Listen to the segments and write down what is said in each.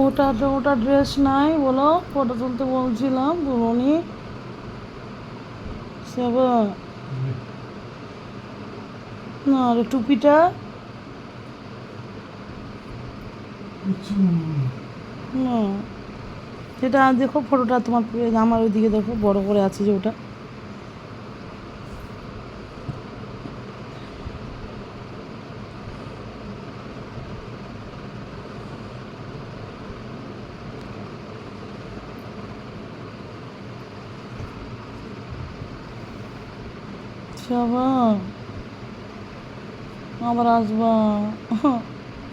ওটা ড্রেস নাই বলো, ফটো তুলতে বলছিলাম তুলনি সেবা। না আরে টুপিটা না, সেটা দেখো ফটোটা তোমার আমার ওইদিকে দেখো বড় করে আছে যে ওটা। সেবা আবার আসবা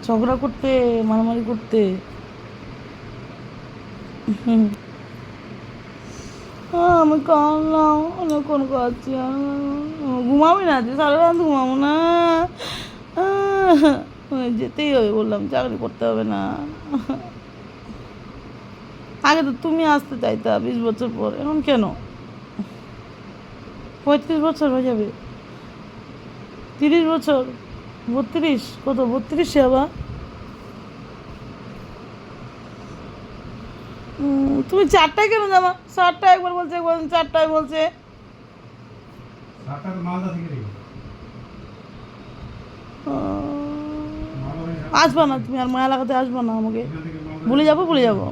ঝগড়া করতে, মারামারি করতে। আমি কাঁদলাম অনেকক্ষণ কাঁদছি। ঘুমাবি না যে সারা রাত ঘুমাবো না। যেতেই হবে বললাম, চাকরি করতে হবে না। আগে তো তুমি আসতে চাইতা 20 বছর পর, এখন কেন? 35 বছর হয়ে যাবে, 30 বছর, 32, কত 32 আবার। তুমি 4টায় কেন যাবা? 7টায় একবার বলছে, একবার 4টায় বলছে। আসবা না তুমি আর মায়া লাগাতে আসবা না আমাকে, ভুলে যাবো ভুলে যাবো।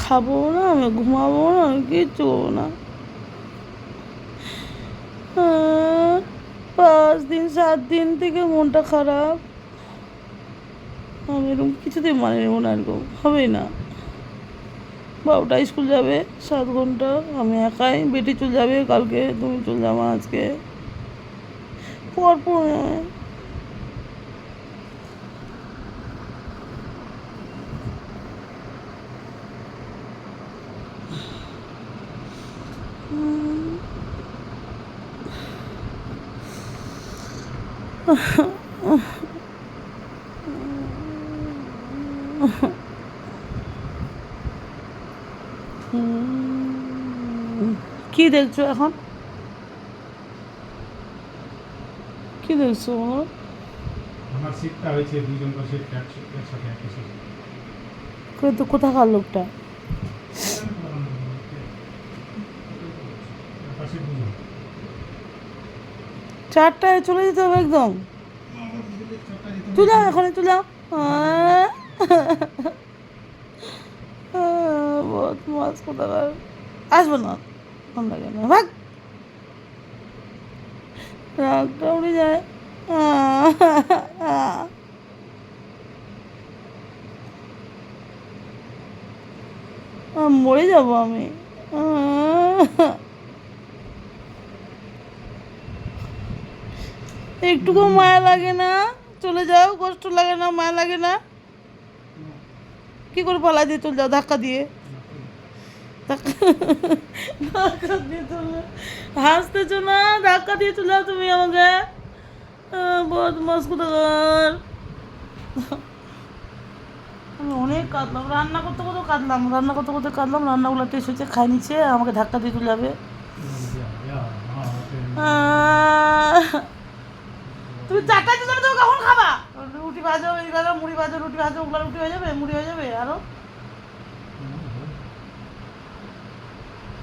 খাবো না, আমি ঘুমাবো না, আমি কিচ্ছু করবো না। 5 দিন 7 দিন থেকে মনটা খারাপ। আমি এরকম কিছুতেই মানে নেবো না, এরকম হবেই না। বাবুটা স্কুল যাবে 7 ঘন্টা, আমি একাই, বেটি চলে যাবে কালকে, তুমি চলে যাবো আজকে, পরপর কি দেখছো এখন? কি দেখছো বলো? আমার সিটটা হয়েছে দুইজন করে সিট একসাথে একই সিট। কিন্তু কোথাকার লোকটা? পাশে দুজন। 4টায় চলে যেতে হবে একদম? তুই যাও এখনই, তুই যাও। বহুত মাছ কোথাকার, আসবো না, ভালো লাগে না, ভাগ, রাগটা উড়ে যায়। মরে যাবো আমি। একটুকু মায়া লাগে না? চলে যাও, কষ্ট লাগে না, মায়া লাগে না? কি করে পালা দিয়ে চলে যাও? ধাক্কা দিয়ে, ধাক্কা দিয়ে চলে, হাসতেছো না? ধাক্কা দিয়ে চলে যাও তুমি আমাকে, বদমাস কোথাকার। আমি অনেক কাঁদলাম, রান্না করতে করতে কাঁদলাম, রান্না করতে করতে কাঁদলাম, রান্নাগুলো টেস্ট হচ্ছে, খাই নিচ্ছে, আমাকে ধাক্কা দিয়ে চলে যাবে। তুমি 4টায় চলে যাবে, তুমি কখন খাবা? রুটি ভাজো, এই ভাজো, মুড়ি ভাজো, রুটি ভাজো, ওগুলো রুটি হয়ে যাবে, মুড়ি হয়ে যাবে। আরও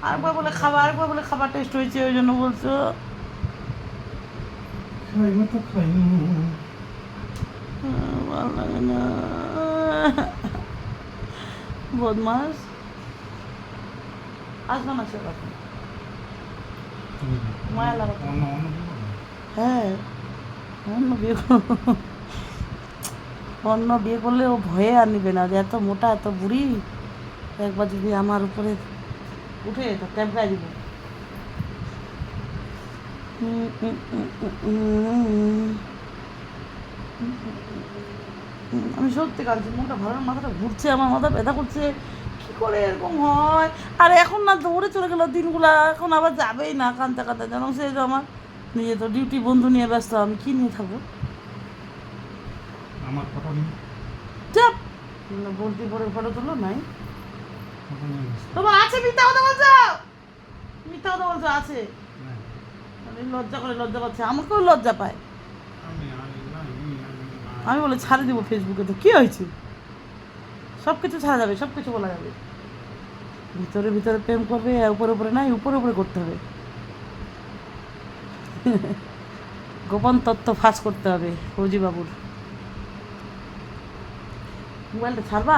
আরেকবার বলে খাবার, আরেকবার বলে খাবার টেস্ট হয়েছে, ওই জন্য বলছো। ভালো লাগে না, বদমাস। আসবে না সে কথা, মায়া লাগাতো। হ্যাঁ, অন্য বিয়ে অন্য বিয়ে করলে ও ভয়ে আর নিবে না, যে এত মোটা এত বুড়ি, একবার যদি আমার উপরে উঠে তো ট্যাপকায় দিব। আমি সত্যি কাঁদছি, মনটা ভালো, মাথাটা ঘুরছে, আমার মাথা ব্যথা করছে, কী করে এরকম হয়? আর এখন না দৌড়ে চলে গেল দিনগুলা, এখন আবার যাবেই না কাঁদতে কাঁদতে, যেন সে যে আমার নিজে তো ডিউটি বন্ধু নিয়ে ব্যস্ত, আমি কী নিয়ে থাকবো? আমার ফটো নিয়ে চাপ বলতে পরে ফটো তুলো নাই। ফটো নিয়ে ব্যস্ত। তোমার আছে, মিথ্যা কথা বলছো, মিথ্যা কথা বলছো, আছে। না, আমি লজ্জা করে, লজ্জা পাচ্ছে, আমাকেও লজ্জা পায়। আমি বলে ছাড়ে দেবো ফেসবুকে, তো কী হয়েছে? সব কিছু ছাড়া যাবে, সব কিছু বলা যাবে। ভিতরে ভিতরে প্রেম করবে, উপরে উপরে নাই, উপরে উপরে করতে হবে। গোপন তথ্য ফাঁস করতে হবে ফৌজি বাবুর। মোবাইলটা ছাড়বা?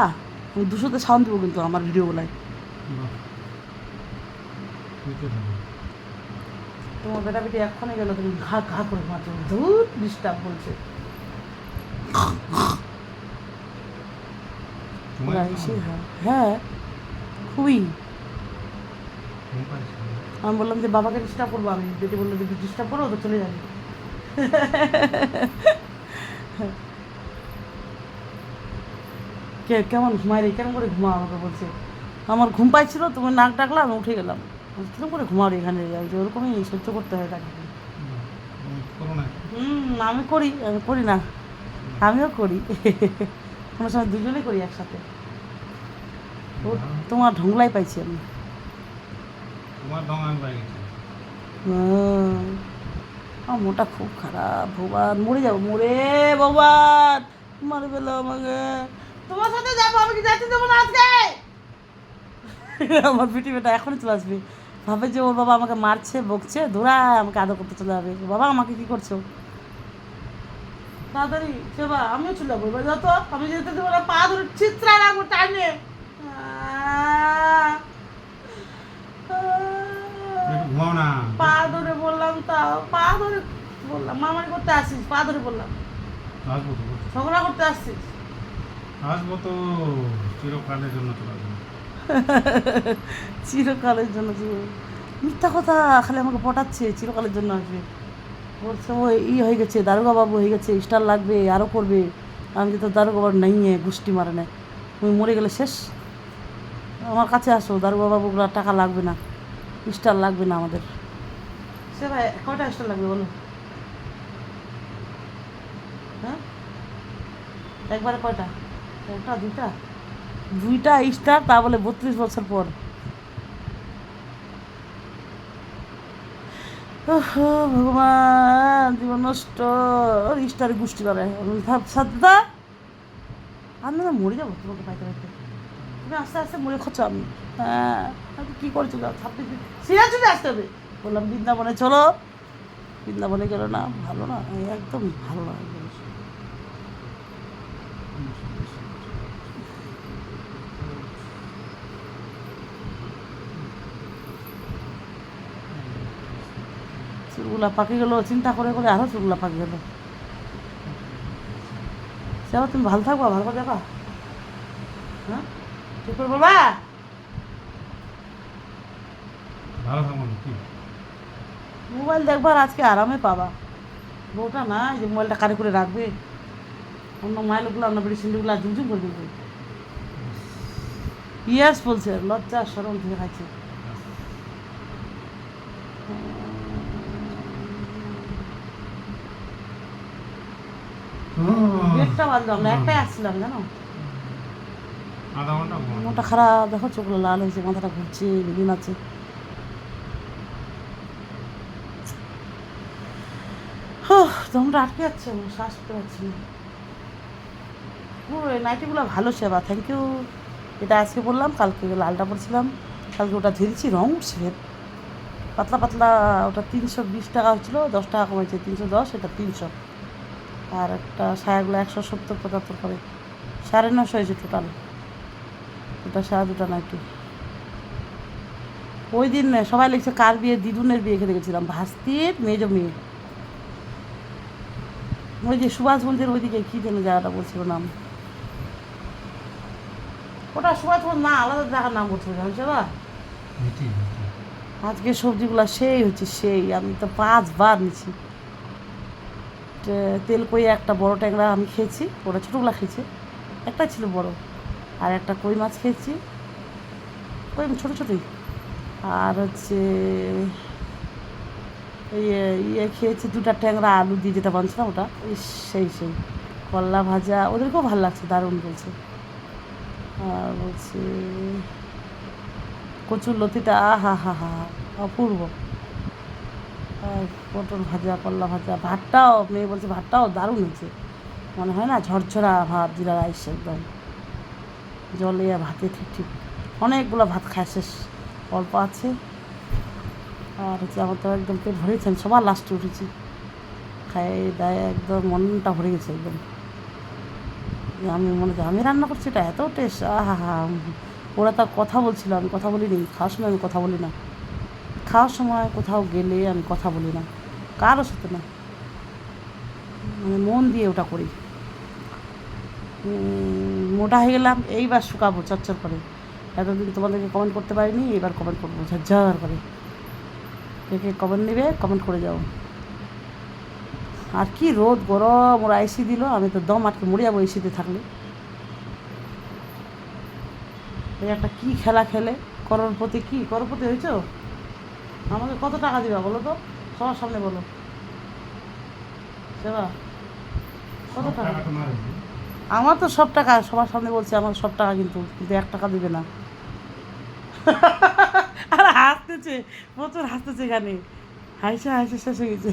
আমি 200-তে সাউন্ড দেবো কিন্তু আমার ভিডিওগুলায়। বাহ, নিতে হবে। তোমার বেটা বেটি এক্ষণে গেল, তুমি ঘা ঘা করে মাত্র দূর ডিস্টার্ব বলছে। তোমার ওরা কি এসে মনে হয়? হ্যাঁ, খুবই। ঘুম পাচ্ছে না? আমি বললাম যে বাবাকে ডিস্টার্ব করবো, আমি বেটি বললো যদি ডিস্টার্ব করো তো চলে যাবে। কে কেমন ঘুমায় রে, কেমন করে ঘুমা আমাকে বলছে। আমার ঘুম পাইছিল, তুমি নাক ডাকলাম, আমি উঠে গেলাম। কিরকম করে ঘুমাও রে এখানে, যে ওরকমই সহ্য করতে হয় তাকে। তুমি করো না? আমি করি, আমি করি না, আমিও করি। কোনো সময় দুজনেই করি একসাথে। ও তোমার ঢোংলাই পাইছি আমি। তোমার দঙান পাই গেছে। আমার মোটা খুব খারাপ, ভগবান মরে যাবো, মরে ভগবান মারে ফেলো আমাকে। তোমার সাথে যাবো, আমি কি যাচ্ছি দেবো না আজকে? আমার পিটি বেটা এখনই চলে আসবে, ভাবে যে ওর বাবা আমাকে মারছে, বকছে, দৌড়ায় আমাকে আদর করতে চলে যাবে। বাবা আমাকে কি করছো? তাড়াতাড়ি সেবা, আমিও চলে যাবো এবার, যত আমি যেতে দেবো না, পা ধরে চিত্রা রাখবো টাইমে। একটু ঘুমাও না। পা ধরে বললাম, তা পা ধরে বললাম, মামারি করতে আসিস, পা ধরে বললাম, আসবো তো, ঝগড়া করতে আসছিস। আসবো তো, চিরকালের জন্য চলে আসবো। চিরকালের জন্য মিথ্যা কথা, খালি আমাকে পটাচ্ছে, চিরকালের জন্য আসবে। বলছে ও হয়ে গেছে, দারোগা বাবু হয়ে গেছে, স্টার লাগবে, আরও করবে। আমি যে তো দারোগা বাবু নাই, গোষ্ঠী মারে নেয়, তুমি মরে গেলে শেষ। আমার কাছে আসো, দারোগা বাবুগুলো টাকা লাগবে না, স্টার লাগবে না আমাদের। সে ভাই কয়টা স্টার লাগবে বলো? হ্যাঁ, একবারে কয়টা? একটা, দুইটা? দুইটা স্টার, তা বলে 32 বছর পর। ভগবান, জীবন নষ্ট, স্টার গোষ্ঠী করে ভাব সাদা। আমি না মরে যাবো তোমাকে পাইতে পাইতে, তুমি আস্তে আস্তে মরে খরচ। আমি হ্যাঁ, আমি কী করছো? 26 সিরিয়াস চলে আসতে হবে। বললাম বৃন্দাবনে চলো, বৃন্দাবনে গেলো না, ভালো না, একদম ভালো না। চুলগুলা পাকি গেলো, চিন্তা করে করে আরও চুলগুলা পাকি গেলো। চলো তুমি ভালো থাকবা, ভালো করে যাবা, হ্যাঁ ঠিক করে বলবা। ভালো থাকবো না কি? মোবাইল দেখবার আজকে আরামে পাবা, বউটা না যে মোবাইলটা কারে করে রাখবে, অন্য মাইলগুলো, অন্য বেডিসিনগুলো ঝুমঝুম করে দেবে। ইয়াস বলছে, লজ্জা সরম থেকে খাইছে। গেটটা বাঁধলাম না, একটাই আসছিলাম জানো। আধা ঘন্টা ঘুমাও। মনটা খারাপ, দেখো চোখগুলো লাল হয়েছে, মাথাটা ঘুরছে, বেদিন আছে। দমটা আটকে যাচ্ছে, আমার শ্বাস পেতে পারছি না। পুরো এই নাইটিগুলো ভালো সেবা, থ্যাংক ইউ। এটা আজকে বললাম, কালকে লালটা পড়ছিলাম, কালকে ওটা ধরেছি, রঙ উঠছে ফের পাতলা পাতলা। ওটা 320 টাকা হচ্ছিলো, 10 টাকা কমেছে, 310, এটা 300। আর একটা সায়াগুলো 170-75 করে, 950 হয়েছে টোটাল। ওটা সায়া দুটা নাইটি। ওই দিন সবাই লিখছে কার বিয়ে, দিদুনের বিয়ে খেতে গেছিলাম, ভাস্তির মেজ মেয়ে, ওই যে সুভাষগঞ্জের ওইদিকে কী যেন জায়গাটা বলছিল নাম, ওটা সুভাষগঞ্জ না, আলাদা জায়গার নাম বলছিল জানিস বা। মিটি, মিটি। আজকে সবজিগুলো সেই হচ্ছে সেই, আমি তো 5 বার নিছি। তেল কই একটা বড় ট্যাংরা আমি খেয়েছি, ওটা ছোটোগুলো খেয়েছি, একটা ছিল বড়, আর একটা কই মাছ খেয়েছি, ওই ছোটো ছোটোই। আর হচ্ছে ইয়ে ইয়ে খেয়েছি, 2টা ট্যাংরা আলু দিয়ে যেটা বানছে না ওটা, ইস সেই করলা ভাজা, ওদেরকেও ভালো লাগছে, দারুণ বলছে। আর বলছে কচুর লতিটা আহা হা হা অপূর্ব। আর পটল ভাজা, করলা ভাজা, ভাতটাও মেয়ে বলছে ভাতটাও দারুণ হয়েছে, মনে হয় না ঝরঝরা ভাত, জিরা রাইস একদম জলে আর ভাতে ঠিক ঠিক। অনেকগুলো ভাত খায় শেষ, অল্প আছে। আর হচ্ছে আমার তো একদম পেট ভরেছেন, সবার লাস্টে উঠেছি, খাই দায় একদম মনটা ভরে গেছে একদম। আমি মনে করি আমি রান্না করছি, এটা এত টেস্ট, আহা হা। ওরা তার কথা বলছিল, আমি কথা বলিনি, খাওয়ার সময় আমি কথা বলি না, খাওয়ার সময় কোথাও গেলে আমি কথা বলি না কারো সাথে না, মানে মন দিয়ে ওটা করি। মোটা হয়ে গেলাম, এইবার শুকাবো চচ্চর করে। এতদিন তোমাদেরকে কমেন্ট করতে পারিনি, এবার কমেন্ট করবো ঝরঝর করে। কে কে কমেন্ট নেবে কমেন্ট করে যাও। আর কি রোদ গরম, ওরা এসি দিল, আমি তো দম আটকে মরে যাবো এসিতে থাকলে। এই একটা কী খেলা খেলে, করোড়পতি, কি করোড়পতি হয়েছ? আমাকে কত টাকা দিবা বলো তো, সবার সামনে বলো সেবা, কত টাকা? টাকা তোমার আমার তো সব টাকা সবার সামনে বলছে, আমার সব টাকা, কিন্তু 1 টাকা দিবে না। আর হাসতেছে, প্রচুর হাসতেছে এখানে, হাসে হাসে শেষ হয়ে গেছে।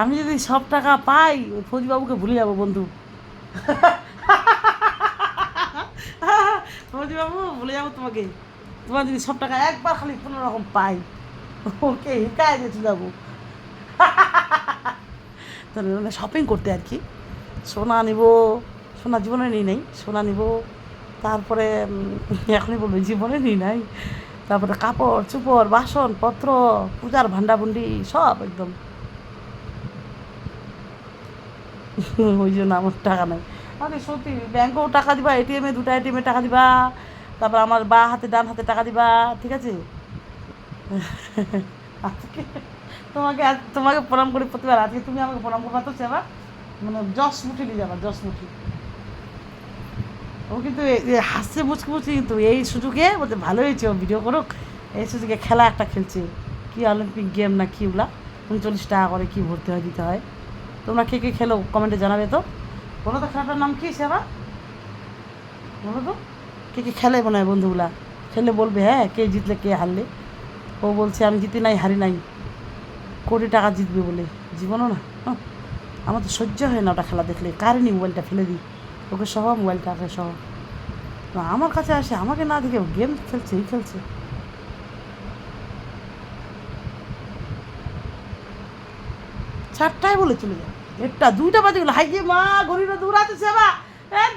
আমি যদি সব টাকা পাই, ওই ফৌজিবাবুকে ভুলে যাবো বন্ধু। ফৌজিবাবু ভুলে যাবো তোমাকে, তোমার যদি সব টাকা একবার খালি কোনো রকম পাই, ওকে হিকায় যেতে যাবো। তাহলে শপিং করতে আর কি, সোনা নিব, সোনা জীবনে নিই নাই, সোনা নিব। তারপরে এখনই বলবো জীবনে নিই নাই। তারপরে কাপড় চোপড় বাসনপত্র, পূজার ভান্ডাভুন্ডি সব একদম। ওই জন্য আমার টাকা নাই। আরে সত্যি, ব্যাংকেও টাকা দিবা, এটিএমে 2টা এটিএমে টাকা দিবা, তারপর আমার বা হাতে ডান হাতে টাকা দিবা, ঠিক আছে? আজকে তোমাকে প্রণাম করি প্রতিবার, আজকে তুমি আমাকে প্রণাম করবা তো সেবা, মানে 10 মুঠি নিয়ে যাবা, 10 মুঠি। ও কিন্তু হাসছে মুচকি মুচকি, কিন্তু এই সুযোগে বলতে ভালো হয়েছে, ও ভিডিও করুক, এই সুযোগে খেলা একটা খেলছে, কি অলিম্পিক গেম না কি ওগুলা, 39 টাকা করে কি ভর্তি হয় দিতে হয়। তোমরা কে কে খেলো কমেন্টে জানাবে তো, বলো তো খেলাটার নাম কি সেবা, বলো তো কে কে খেলে মনে হয় বন্ধুগুলা, খেলে বলবে হ্যাঁ কে জিতলে কে হারলে। ও বলছে আমি জিতি নাই হারি নাই, কোটি টাকা জিতবে বলে, জীবনও না। আমার তো সহ্য হয় না ওটা খেলা দেখলে, কারেনি মোবাইলটা ফেলে দিই, ওকে সহ মোবাইলটাকে সহ। না আমার কাছে আসে, আমাকে না দেখে গেম খেলছে, এই খেলছে। 4টায় বলে চলে যায়, 2টা বাজে গেলো, হাই যে মা ঘড়িটা দৌড়াতে সেবা,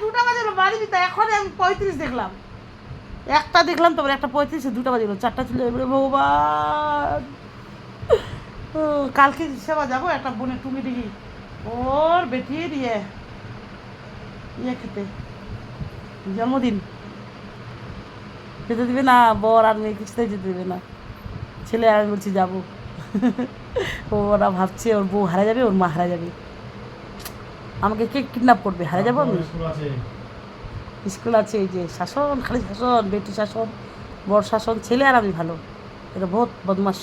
2টা বাজে গেলো বাড়ি দিতে, এখন আমি 35 দেখলাম, একটা দেখলাম, তারপরে 1:35, 2টা বাজে গেলো, 4টা চলে যাবে ভগবান। কালকে সেবা যাবো একটা বোনের টুমি ডিগি, ওর বেটির ইয়ে খেতে, জন্মদিন, যেতে দিবে না, বর আর মেয়ে কিছুতেই যেতে দেবে না, ছেলে আর আমি বলছি যাবো। ওরা ভাবছে ওর বউ হারা যাবে, ওর মা হারা যাবে, আমাকে কে কিডন্যাপ করবে, হারা যাবো আমি। স্কুল আছে, এই যে শাসন, খালি শাসন, বেটি শাসন, বর শাসন, ছেলে আর আমি ভালো, এটা বহুত বদমাস।